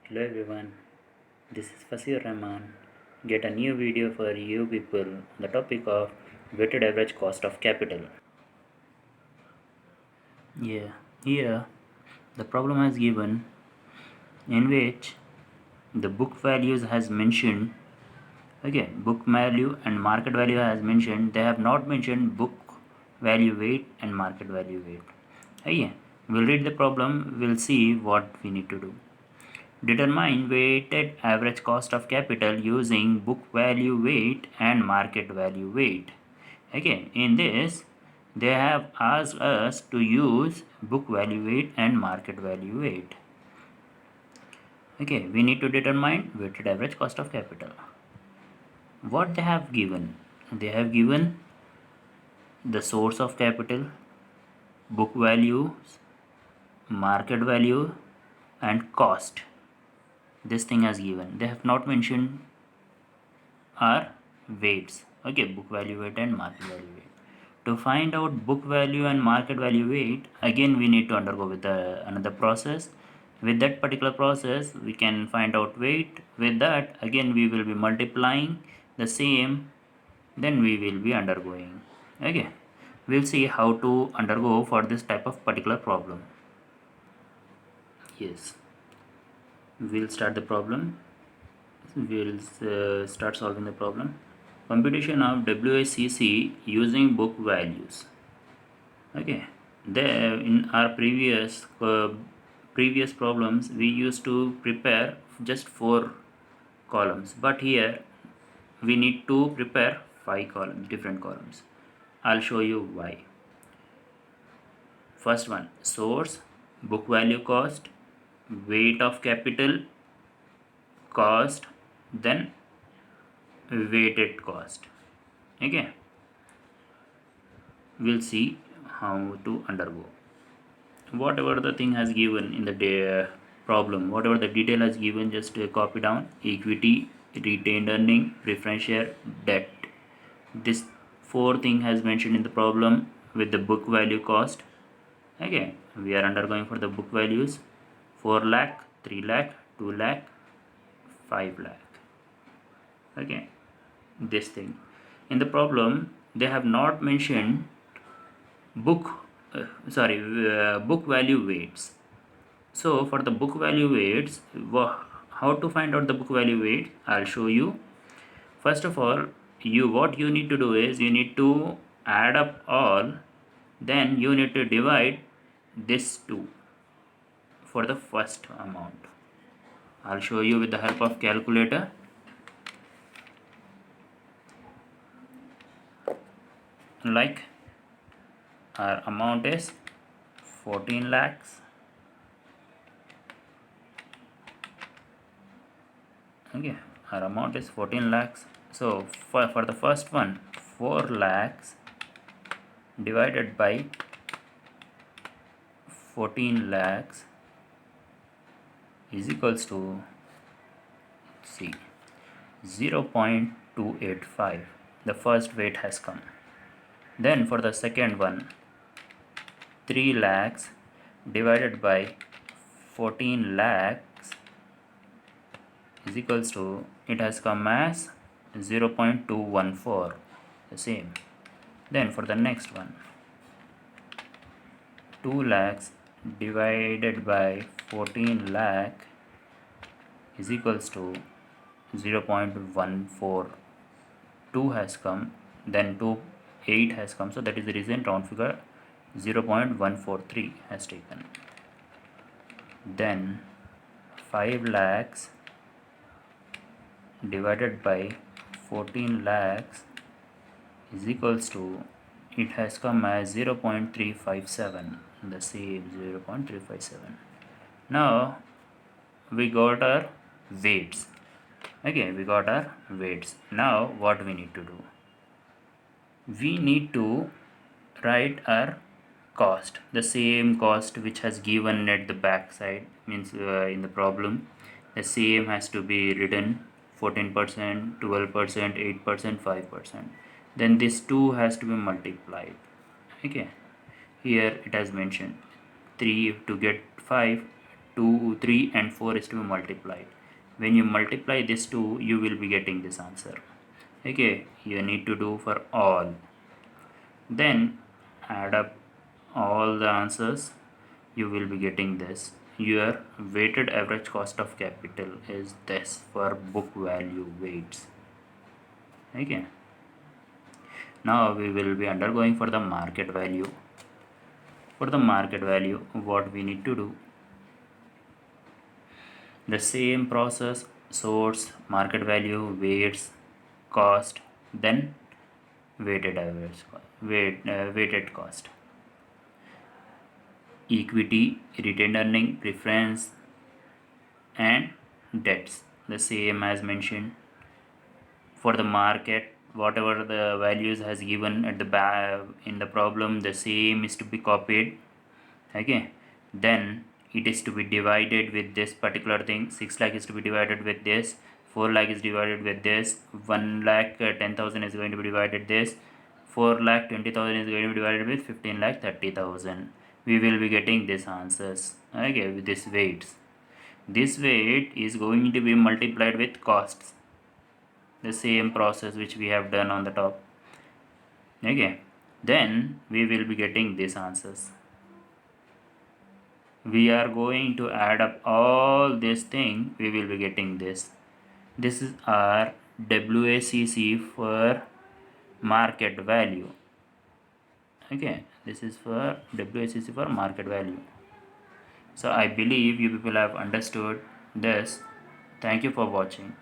Hello everyone, this is Fasir Rahman. Get a new video for you people on the topic of weighted average cost of capital. Here the problem has given in which the book values has mentioned, book value and market value has mentioned, they have not mentioned book value weight and market value weight. We'll read the problem, we'll see what we need to do. Determine weighted average cost of capital using book value weight and market value weight. In this, they have asked us to use book value weight and market value weight. We need to determine weighted average cost of capital. What they have given? They have given the source of capital, book value, market value, and cost. This thing has given. They have not mentioned our weights. Book value weight and market value weight. To find out book value and market value weight, again we need to undergo with another process. With that particular process, we can find out weight. With that, again we will be multiplying the same, then we will be undergoing. We'll see how to undergo for this type of particular problem. Yes, we'll start the problem. We'll start solving the problem. Computation of WACC using book values. There in our previous problems we used to prepare just 4 columns, but here we need to prepare 5 columns, different columns. I'll show you why. First one, source, book value cost, weight of capital, cost, then weighted cost. We'll see how to undergo. Whatever the thing has given in the problem, whatever the detail has given, just copy down. Equity, retained earning, preference share, debt. This 4 thing has mentioned in the problem with the book value cost. We are undergoing for the book values: 4 lakh, 3 lakh, 2 lakh, 5 lakh. This thing in the problem they have not mentioned book value weights. So for the book value weights, how to find out the book value weight, I'll show you. First of all, what you need to do is you need to add up all, then you need to divide this 2 for the first amount. I'll show you with the help of calculator. Like our amount is 14 lakhs. Our amount is 14 lakhs. So for the first one, 4 lakhs divided by 14 lakhs is equals to 0.285. The first weight has come. Then for the second one, 3 lakhs divided by 14 lakhs is equals to, it has come as 0.214, the same. Then for the next one, 2 lakhs divided by 14 lakh is equals to 0.14. 2 has come, then 8 has come, so that is the reason round figure 0.143 has taken. Then 5 lakhs divided by 14 lakhs is equals to, it has come as 0.357, the same 0.357. Now we got our weights. We got our weights. Now what we need to do, we need to write our cost, the same cost which has given at the back side, means in the problem the same has to be written: 14%, 12%, 8%, 5%. Then this 2 has to be multiplied. Here it has mentioned 3 to get 5, 2, 3 and 4 is to be multiplied. When you multiply this 2, you will be getting this answer. Okay, you need to do for all. Then add up all the answers, you will be getting this. Your weighted average cost of capital is this for book value weights. Okay, now we will be undergoing for the market value. For the market value, what we need to do, the same process: source, market value, weights, cost, then weighted average weighted cost, equity, retained earning, preference, and debts, the same as mentioned. For the market, whatever the values has given at the in the problem, the same is to be copied. Okay, then it is to be divided with this particular thing. 6 lakh is to be divided with this, 4 lakh is divided with this, 1 lakh 10,000 is going to be divided this, 4 lakh 20,000 is going to be divided with 15 lakh 30,000. We will be getting these answers. Okay, with this weights, this weight is going to be multiplied with costs, the same process which we have done on the top. Okay, then we will be getting these answers. We are going to add up all this thing, we will be getting this. This is our WACC for market value. Okay, this is for WACC for market value. So I believe you people have understood this. Thank you for watching.